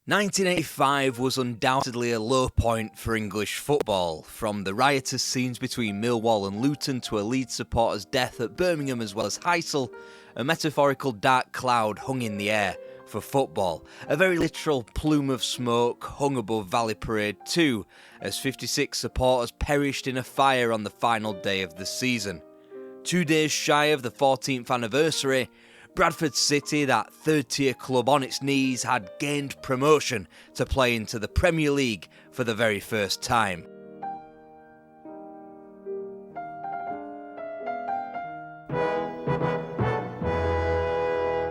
1985 was undoubtedly a low point for English football, from the riotous scenes between Millwall and Luton to a Leeds supporter's death at Birmingham as well as Heysel. A metaphorical dark cloud hung in the air for football. A very literal plume of smoke hung above Valley Parade too, as 56 supporters perished in a fire on the final day of the season. 2 days shy of the 14th anniversary, Bradford City, that third-tier club on its knees, had gained promotion to play into the Premier League for the very first time.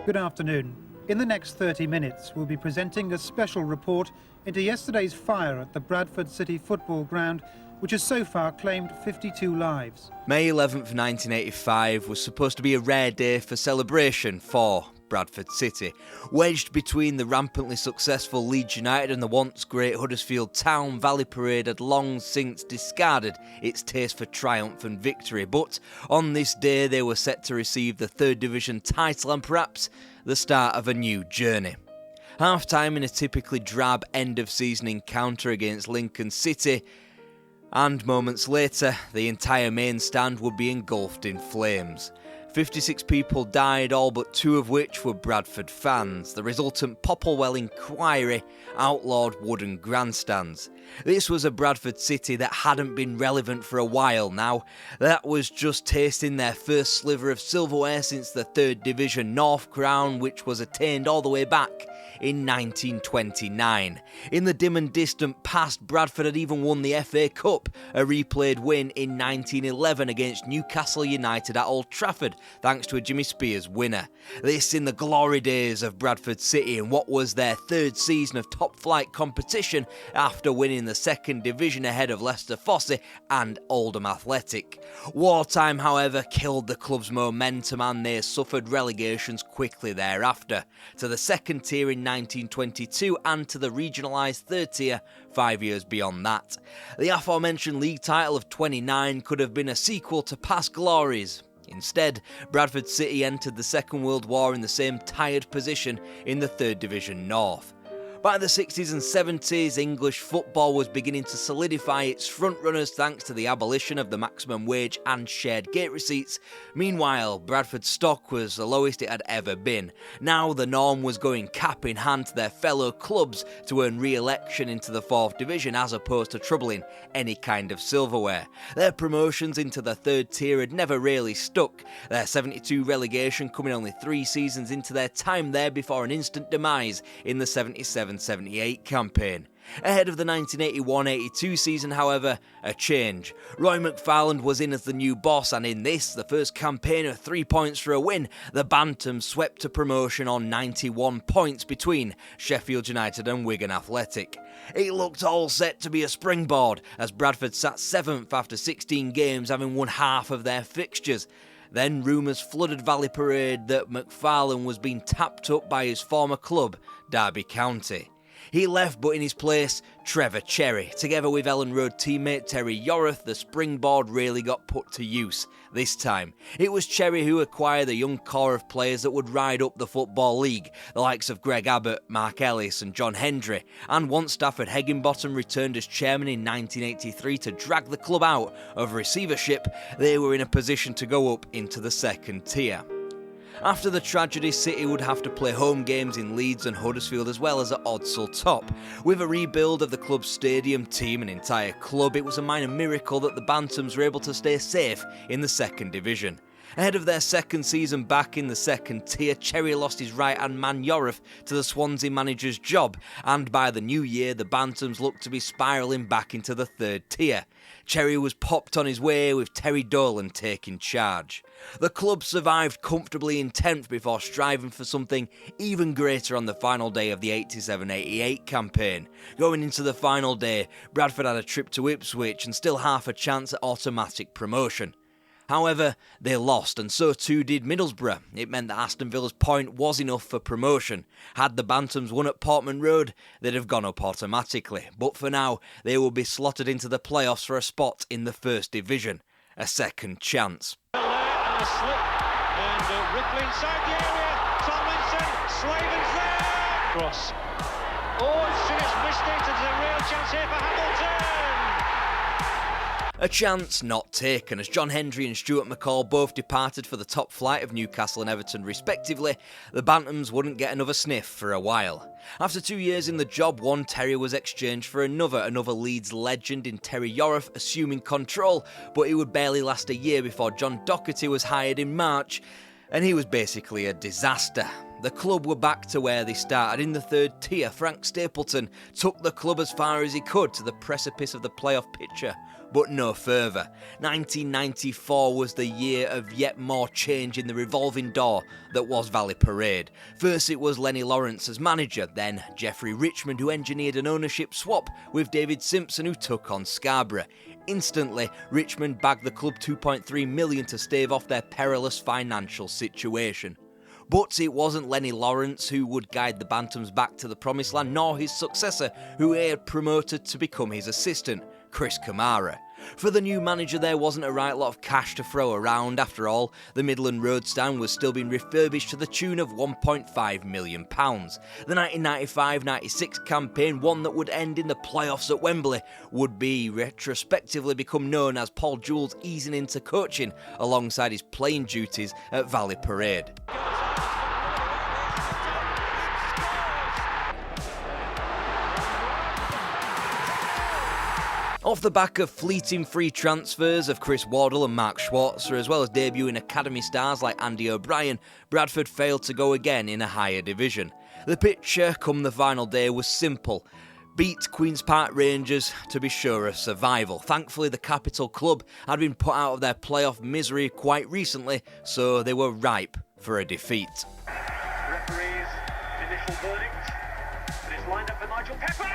Good afternoon. In the next 30 minutes, we'll be presenting a special report into yesterday's fire at the Bradford City football ground, which has so far claimed 52 lives. May 11th, 1985 was supposed to be a rare day for celebration for Bradford City. Wedged between the rampantly successful Leeds United and the once great Huddersfield Town, Valley Parade had long since discarded its taste for triumph and victory, but on this day they were set to receive the third division title and perhaps the start of a new journey. Half-time in a typically drab end-of-season encounter against Lincoln City, and moments later, the entire main stand would be engulfed in flames. 56 people died, all but 2 of which were Bradford fans. The resultant Popplewell inquiry outlawed wooden grandstands. This was a Bradford City that hadn't been relevant for a while now. That was just tasting their first sliver of silverware since the 3rd Division North crown, which was attained all the way back in 1929. In the dim and distant past, Bradford had even won the FA Cup, a replayed win in 1911 against Newcastle United at Old Trafford, thanks to a Jimmy Spears winner. This in the glory days of Bradford City in what was their 3rd season of top-flight competition after winning the 2nd Division ahead of Leicester Fosse and Oldham Athletic. Wartime, however, killed the club's momentum and they suffered relegations quickly thereafter, to the 2nd tier in 1922 and to the regionalised 3rd tier 5 years beyond that. The aforementioned league title of 29 could have been a sequel to past glories. Instead, Bradford City entered the Second World War in the same tired position in the 3rd Division North. By the 60s and 70s, English football was beginning to solidify its frontrunners thanks to the abolition of the maximum wage and shared gate receipts. Meanwhile, Bradford's stock was the lowest it had ever been. Now the norm was going cap in hand to their fellow clubs to earn re-election into the 4th Division as opposed to troubling any kind of silverware. Their promotions into the 3rd tier had never really stuck, their 72 relegation coming only 3 seasons into their time there before an instant demise in the 77-78 campaign. Ahead of the 1981-82 season, however, a change. Roy McFarland was in as the new boss, and in this, the first campaign of 3 points for a win, the Bantams swept to promotion on 91 points between Sheffield United and Wigan Athletic. It looked all set to be a springboard, as Bradford sat 7th after 16 games, having won half of their fixtures. Then rumours flooded Valley Parade that McFarland was being tapped up by his former club, Derby County. He left, but in his place, Trevor Cherry. Together with Ellen Road teammate Terry Yorath, the springboard really got put to use. This time, it was Cherry who acquired the young core of players that would ride up the Football League, the likes of Greg Abbott, Mark Ellis and John Hendry, and once Stafford Higginbottom returned as chairman in 1983 to drag the club out of receivership, they were in a position to go up into the 2nd tier. After the tragedy, City would have to play home games in Leeds and Huddersfield as well as at Odsal Top. With a rebuild of the club's stadium, team and entire club, it was a minor miracle that the Bantams were able to stay safe in the 2nd Division. Ahead of their 2nd season back in the 2nd tier, Cherry lost his right-hand man Yorath to the Swansea manager's job, and by the new year the Bantams looked to be spiralling back into the 3rd tier. Cherry was popped on his way with Terry Dolan taking charge. The club survived comfortably in 10th before striving for something even greater on the final day of the 87-88 campaign. Going into the final day, Bradford had a trip to Ipswich and still half a chance at automatic promotion. However, they lost, and so too did Middlesbrough. It meant that Aston Villa's point was enough for promotion. Had the Bantams won at Portman Road, they'd have gone up automatically. But for now, they will be slotted into the playoffs for a spot in the 1st Division. A second chance. And a slip, and Ripley inside the area. Tomlinson, Slaven's there. Cross. Oh, missed it. There's a real chance here for Hamilton. A chance not taken, as John Hendry and Stuart McCall both departed for the top flight of Newcastle and Everton respectively. The Bantams wouldn't get another sniff for a while. After 2 years in the job, one terrier was exchanged for another Leeds legend in Terry Yorath assuming control, but it would barely last a year before John Docherty was hired in March, and he was basically a disaster. The club were back to where they started, in the third tier. Frank Stapleton took the club as far as he could, to the precipice of the playoff picture, but no further. 1994 was the year of yet more change in the revolving door that was Valley Parade. First it was Lenny Lawrence as manager, then Jeffrey Richmond, who engineered an ownership swap with David Simpson, who took on Scarborough. Instantly, Richmond bagged the club $2.3 million to stave off their perilous financial situation. But it wasn't Lenny Lawrence who would guide the Bantams back to the promised land, nor his successor, who he had promoted to become his assistant, Chris Kamara. For the new manager, there wasn't a right lot of cash to throw around. After all, the Midland Road stand was still being refurbished to the tune of £1.5 million. The 1995-96 campaign, one that would end in the playoffs at Wembley, would be retrospectively become known as Paul Jewell's easing into coaching alongside his playing duties at Valley Parade. Off the back of fleeting free transfers of Chris Wardle and Mark Schwarzer, as well as debuting academy stars like Andy O'Brien, Bradford failed to go again in a higher division. The picture come the final day was simple. Beat Queen's Park Rangers to be sure of survival. Thankfully, the capital club had been put out of their playoff misery quite recently, so they were ripe for a defeat. Referee's initial verdict. It is lined up for Nigel Pepper.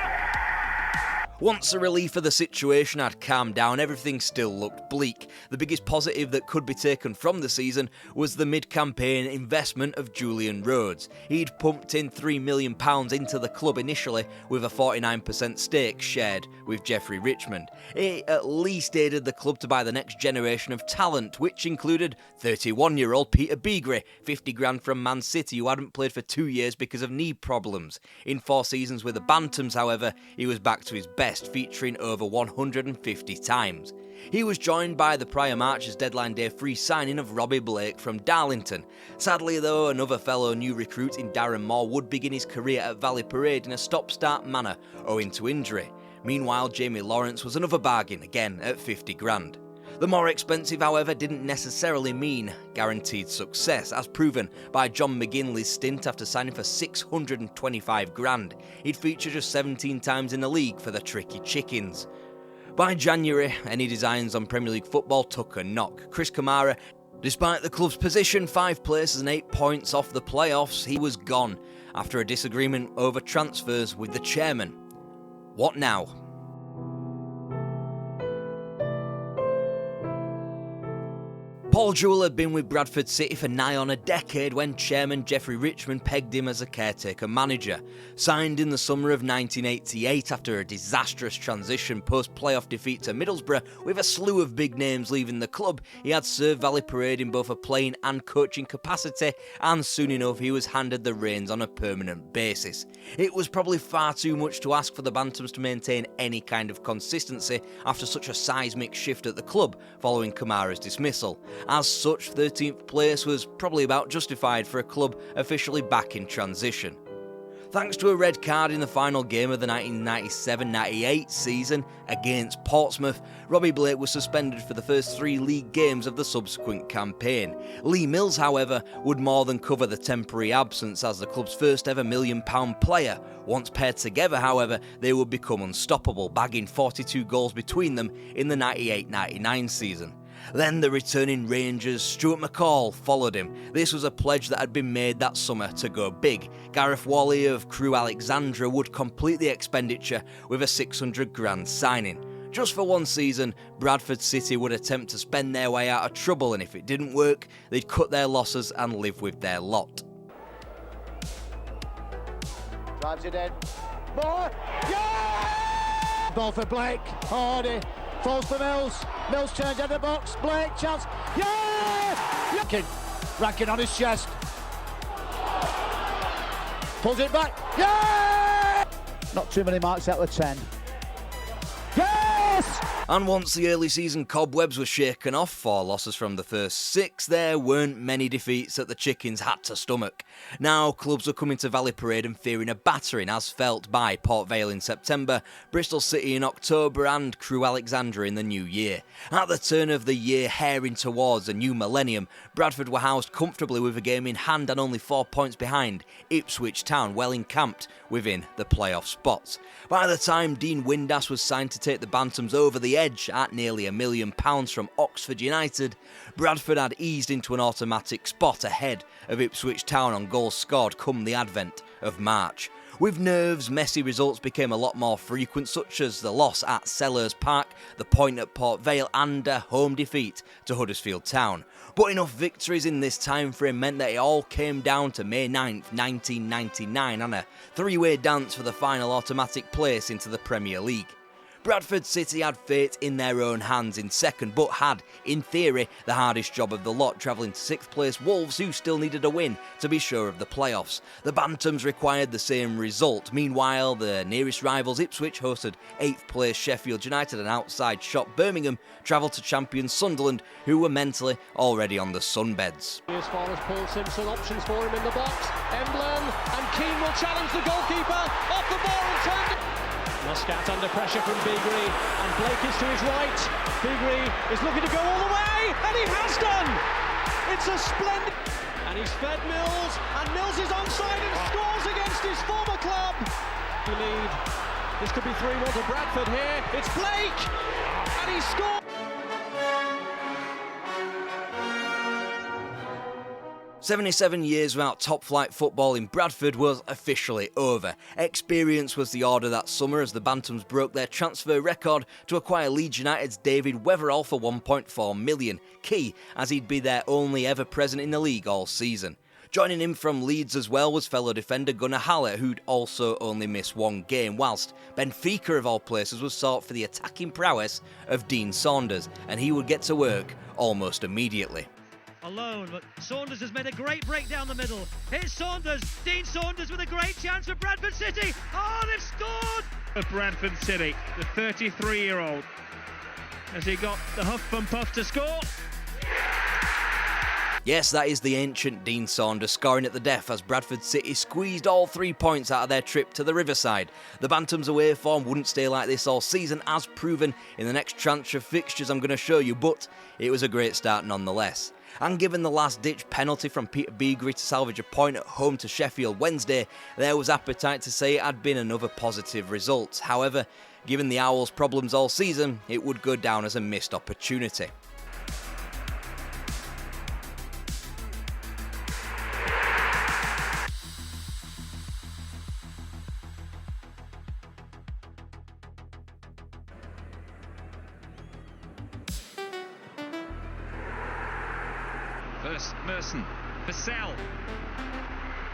Once the relief of the situation had calmed down, everything still looked bleak. The biggest positive that could be taken from the season was the mid-campaign investment of Julian Rhodes. He'd pumped in £3 million into the club initially, with a 49% stake shared with Jeffrey Richmond. It at least aided the club to buy the next generation of talent, which included 31-year-old Peter Beagrie, 50 grand from Man City, who hadn't played for 2 years because of knee problems. In 4 seasons with the Bantams, however, he was back to his best, featuring over 150 times. He was joined by the prior March's deadline day free signing of Robbie Blake from Darlington. Sadly though, another fellow new recruit in Darren Moore would begin his career at Valley Parade in a stop-start manner owing to injury. Meanwhile, Jamie Lawrence was another bargain, again at 50 grand. The more expensive, however, didn't necessarily mean guaranteed success, as proven by John McGinley's stint after signing for 625 grand. He'd featured just 17 times in the league for the Tricky Chickens. By January, any designs on Premier League football took a knock. Chris Kamara, despite the club's position 5 places and 8 points off the playoffs, he was gone after a disagreement over transfers with the chairman. What now? Paul Jewell had been with Bradford City for nigh on a decade when chairman Jeffrey Richmond pegged him as a caretaker manager. Signed in the summer of 1988 after a disastrous transition post-playoff defeat to Middlesbrough with a slew of big names leaving the club, he had served Valley Parade in both a playing and coaching capacity, and soon enough he was handed the reins on a permanent basis. It was probably far too much to ask for the Bantams to maintain any kind of consistency after such a seismic shift at the club following Kamara's dismissal. As such, 13th place was probably about justified for a club officially back in transition. Thanks to a red card in the final game of the 1997-98 season against Portsmouth, Robbie Blake was suspended for the first 3 league games of the subsequent campaign. Lee Mills, however, would more than cover the temporary absence as the club's first ever £1 million player. Once paired together, however, they would become unstoppable, bagging 42 goals between them in the 98-99 season. Then the returning Rangers, Stuart McCall, followed him. This was a pledge that had been made that summer to go big. Gareth Wally of Crewe Alexandra would complete the expenditure with a 600 grand signing. Just for 1 season, Bradford City would attempt to spend their way out of trouble, and if it didn't work, they'd cut their losses and live with their lot. Drives it in. More! Yeah! Ball for Blake. Hardy. Falls for Mills. Mills turns out the box. Blake, chance. Yeah! Rankin on his chest. Pulls it back. Yeah! Not too many marks out of 10. Yes! And once the early season cobwebs were shaken off, 4 losses from the first 6, there weren't many defeats that the Chickens had to stomach. Now clubs were coming to Valley Parade and fearing a battering as felt by Port Vale in September, Bristol City in October and Crewe Alexandra in the new year. At the turn of the year, heading towards a new millennium, Bradford were housed comfortably with a game in hand and only 4 points behind Ipswich Town, well encamped within the playoff spots. By the time Dean Windass was signed to take the Bantams over the edge at nearly £1 million from Oxford United, Bradford had eased into an automatic spot ahead of Ipswich Town on goals scored come the advent of March. With nerves, messy results became a lot more frequent, such as the loss at Sellers Park, the point at Port Vale and a home defeat to Huddersfield Town. But enough victories in this time frame meant that it all came down to May 9th, 1999 and a 3-way dance for the final automatic place into the Premier League. Bradford City had fate in their own hands in second, but had, in theory, the hardest job of the lot, travelling to 6th place Wolves, who still needed a win to be sure of the playoffs. The Bantams required the same result. Meanwhile, the nearest rivals Ipswich hosted 8th place Sheffield United, and outside shop Birmingham travelled to champions Sunderland, who were mentally already on the sunbeds. As far as Paul Simpson, options for him in the box. Emblem and Keane will challenge the goalkeeper off the ball and turn it. Muscat under pressure from Bigri, and Blake is to his right. Bigri is looking to go all the way, and he has done! It's a splendid... And he's fed Mills, and Mills is onside and scores against his former club. The lead. This could be 3-1 to Bradford here. It's Blake, and he scores! 77 years without top-flight football in Bradford was officially over. Experience was the order that summer as the Bantams broke their transfer record to acquire Leeds United's David Weatherall for £1.4 million, key as he'd be their only ever present in the league all season. Joining him from Leeds as well was fellow defender Gunnar Haller, who'd also only missed 1 game, whilst Benfica of all places was sought for the attacking prowess of Dean Saunders, and he would get to work almost immediately. Alone, but Saunders has made a great break down the middle. Here's Saunders, Dean Saunders with a great chance for Bradford City. Oh, they've scored! For Bradford City, the 33-year-old. Has he got the huff and puff to score? Yes, that is the ancient Dean Saunders scoring at the death as Bradford City squeezed all 3 points out of their trip to the Riverside. The Bantams' away form wouldn't stay like this all season, as proven in the next tranche of fixtures I'm going to show you, but it was a great start nonetheless. And given the last-ditch penalty from Peter Bigri to salvage a point at home to Sheffield Wednesday, there was appetite to say it had been another positive result. However, given the Owls' problems all season, it would go down as a missed opportunity. First Merson, Heysel.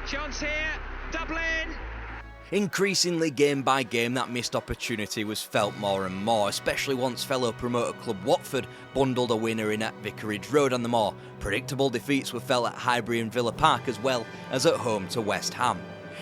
Chance here, Dublin. Increasingly game by game, that missed opportunity was felt more and more, especially once fellow promoter club Watford bundled a winner in at Vicarage Road, and the more predictable defeats were felt at Highbury and Villa Park as well as at home to West Ham.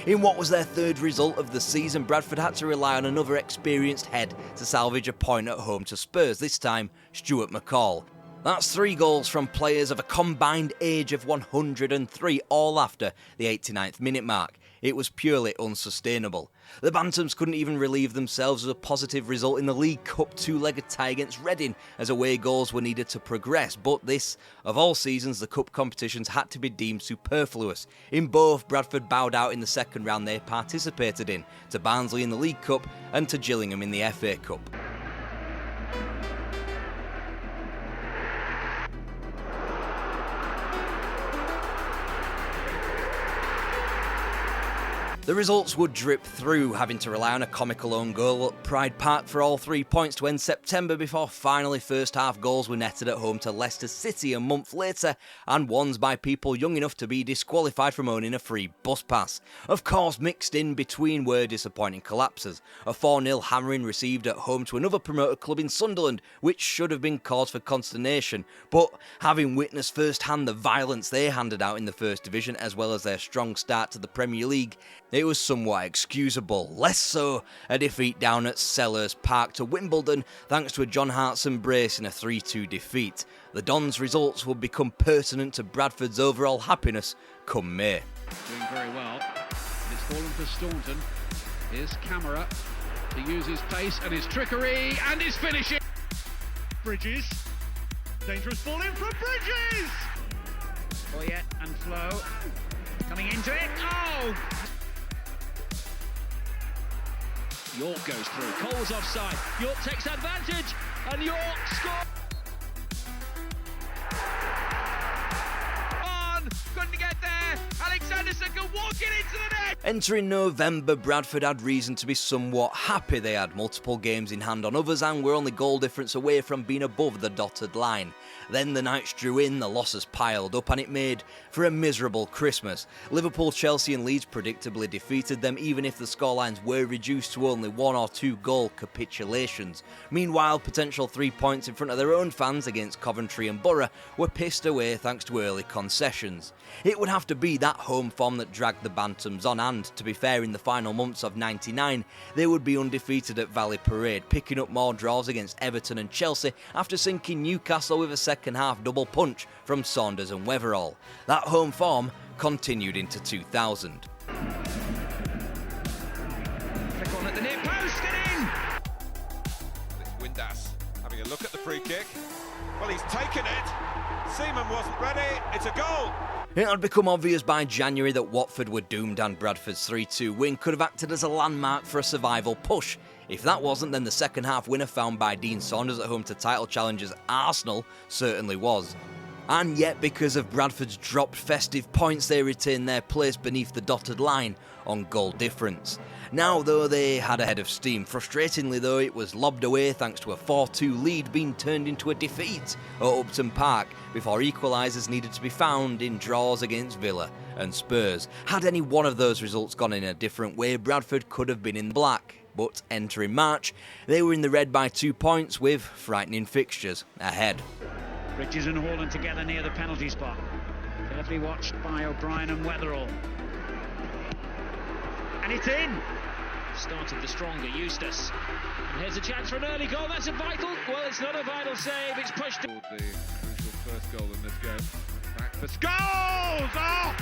In what was their 3rd result of the season, Bradford had to rely on another experienced head to salvage a point at home to Spurs, this time Stuart McCall. That's 3 goals from players of a combined age of 103, all after the 89th minute mark. It was purely unsustainable. The Bantams couldn't even relieve themselves of a positive result in the League Cup 2-legged tie against Reading, as away goals were needed to progress, but this, of all seasons, the Cup competitions had to be deemed superfluous. In both, Bradford bowed out in the second round they participated in, to Barnsley in the League Cup and to Gillingham in the FA Cup. The results would drip through, having to rely on a comical own goal at Pride Park for all 3 points to end September before finally first-half goals were netted at home to Leicester City a month later, and ones by people young enough to be disqualified from owning a free bus pass. Of course, mixed in between were disappointing collapses. A 4-0 hammering received at home to another promoted club in Sunderland, which should have been cause for consternation, but having witnessed firsthand the violence they handed out in the First Division as well as their strong start to the Premier League, it was somewhat excusable, less so a defeat down at Sellers Park to Wimbledon thanks to a John Hartson brace in a 3-2 defeat. The Dons' results will become pertinent to Bradford's overall happiness come May. Doing very well. It's fallen for Staunton. Here's Camera. He uses pace and his trickery and his finishing. Bridges. Dangerous ball in from Bridges! Boyette and Flo coming into it. Oh! York goes through. Cole's offside. York takes advantage, and York scores. Couldn't get there. Alexanderson can walk it into the net. Entering November, Bradford had reason to be somewhat happy. They had multiple games in hand on others and were only goal difference away from being above the dotted line. Then the nights drew in, the losses piled up, and it made for a miserable Christmas. Liverpool, Chelsea and Leeds predictably defeated them, even if the scorelines were reduced to only 1 or 2 goal capitulations. Meanwhile, potential 3 points in front of their own fans against Coventry and Borough were pissed away thanks to early concessions. It would have to be that home form that dragged the Bantams on, and, to be fair, in the final months of '99, they would be undefeated at Valley Parade, picking up more draws against Everton and Chelsea after sinking Newcastle with a second-half double punch from Saunders and Weatherall. That home form continued into 2000. Flick on at the near post and in! Windass having a look at the free kick. Well, he's taken it. Seaman wasn't ready. It's a goal. It had become obvious by January that Watford were doomed, and Bradford's 3-2 win could have acted as a landmark for a survival push. If that wasn't, then the second half winner found by Dean Saunders at home to title challengers Arsenal certainly was. And yet, because of Bradford's dropped festive points, they retained their place beneath the dotted line on goal difference. Now, though, they had a head of steam. Frustratingly, though, it was lobbed away thanks to a 4-2 lead being turned into a defeat at Upton Park before equalisers needed to be found in draws against Villa and Spurs. Had any one of those results gone in a different way, Bradford could have been in black. But entering March, they were in the red by 2 points with frightening fixtures ahead. Bridges and Holland together near the penalty spot. Carefully watched by O'Brien and Weatherall. And it's in! Started the stronger Eustace. And here's a chance for an early goal. That's a vital. Well, it's not a vital save. It's pushed. The crucial first goal in this game. Back for goals! Oh!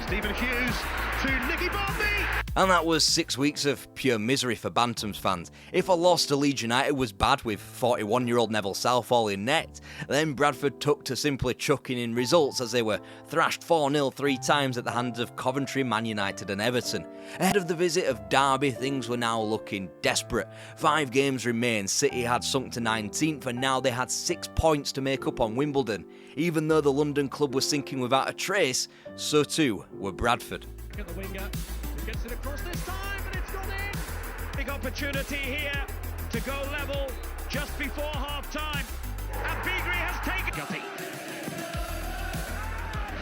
Stephen Hughes to Nicky Bombay. And that was 6 weeks of pure misery for Bantams fans. If a loss to Leeds United was bad with 41-year-old Neville Southall in net, then Bradford took to simply chucking in results as they were thrashed 4-0 3 times at the hands of Coventry, Man United and Everton. Ahead of the visit of Derby, things were now looking desperate. 5 games remained. City had sunk to 19th and now they had 6 points to make up on Wimbledon. Even though the London club was sinking without a trace, so too were Bradford. At the winger, who gets it across this time, and it's gone in. Big opportunity here to go level just before half time. And Beagrie has taken. Guppy.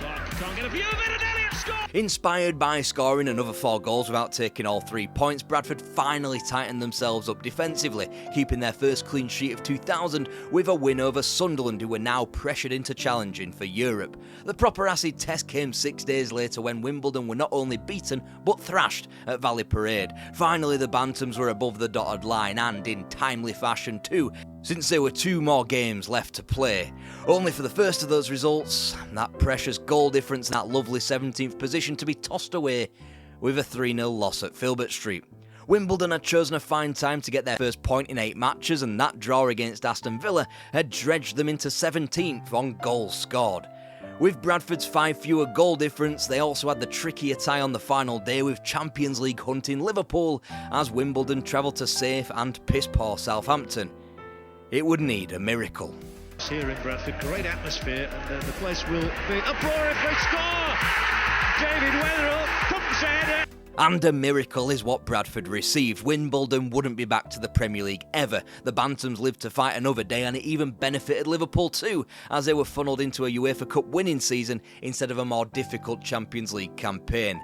Clark can't get a view of it, and Elliott scores! Inspired by scoring another 4 goals without taking all 3 points, Bradford finally tightened themselves up defensively, keeping their first clean sheet of 2000 with a win over Sunderland, who were now pressured into challenging for Europe. The proper acid test came 6 days later when Wimbledon were not only beaten but thrashed at Valley Parade. Finally, the Bantams were above the dotted line, and in timely fashion too, since there were 2 more games left to play. Only for the first of those results, that precious goal difference and that lovely 17th position to be tossed away with a 3-0 loss at Filbert Street. Wimbledon had chosen a fine time to get their first point in 8 matches, and that draw against Aston Villa had dredged them into 17th on goals scored. With Bradford's 5 fewer goal difference, they also had the trickier tie on the final day with Champions League hunting Liverpool as Wimbledon travelled to safe and piss-poor Southampton. It would need a miracle. Here in Bradford, great atmosphere, and the place will be uproarious if they score. David Weatherall pumps ahead. And a miracle is what Bradford received. Wimbledon wouldn't be back to the Premier League ever. The Bantams lived to fight another day, and it even benefited Liverpool too, as they were funnelled into a UEFA Cup winning season instead of a more difficult Champions League campaign.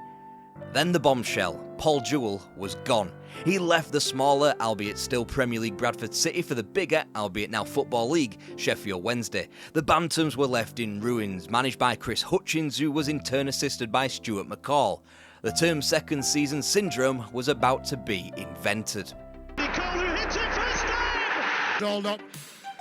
Then the bombshell. Paul Jewell was gone. He left the smaller, albeit still Premier League Bradford City for the bigger, albeit now Football League, Sheffield Wednesday. The Bantams were left in ruins, managed by Chris Hutchins, who was in turn assisted by Stuart McCall. The term second season syndrome was about to be invented. Rolled up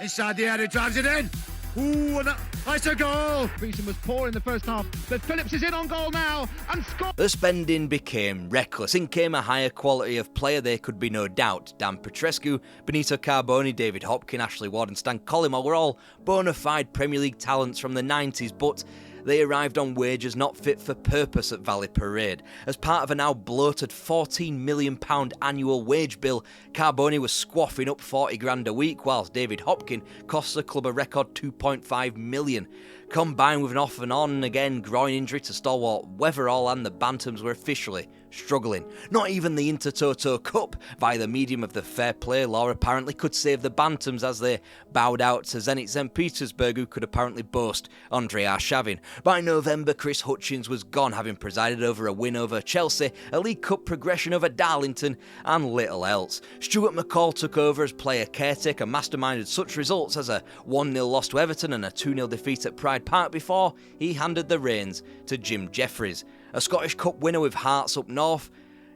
inside the area, drives it in. Ooh, and that's a goal. Beeson was poor in the first half, but Phillips is in on goal now and scores. The spending became reckless. In came a higher quality of player, there could be no doubt. Dan Petrescu, Benito Carboni, David Hopkin, Ashley Ward and Stan Collymore were all bona fide Premier League talents from the 90s, but they arrived on wages not fit for purpose at Valley Parade. As part of a now bloated £14 million annual wage bill, Carboni was squaffing up 40 grand a week, whilst David Hopkin cost the club a record £2.5 million. Combined with an off and on again groin injury to stalwart Weatherall, and the Bantams were officially struggling. Not even the Intertoto Cup, via the medium of the fair play law, apparently could save the Bantams as they bowed out to Zenit St Petersburg, who could apparently boast Andrei Arshavin. By November, Chris Hutchins was gone, having presided over a win over Chelsea, a League Cup progression over Darlington, and little else. Stuart McCall took over as player caretaker, masterminded such results as a 1-0 loss to Everton and a 2-0 defeat at Pride Park before he handed the reins to Jim Jeffries. A Scottish Cup winner with Hearts up north.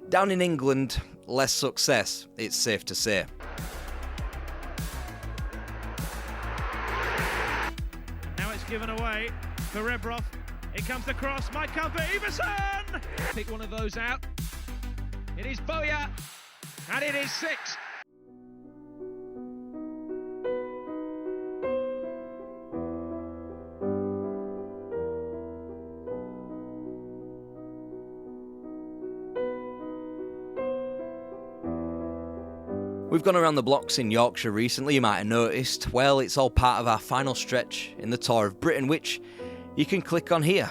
Down in England, less success, it's safe to say. Now it's given away for Rebrov. In comes the cross, might come for Everson! Pick one of those out. It is Boya, And it is 6. We've gone around the blocks in Yorkshire recently, you might have noticed. Well, it's all part of our final stretch in the Tour of Britain, which you can click on here.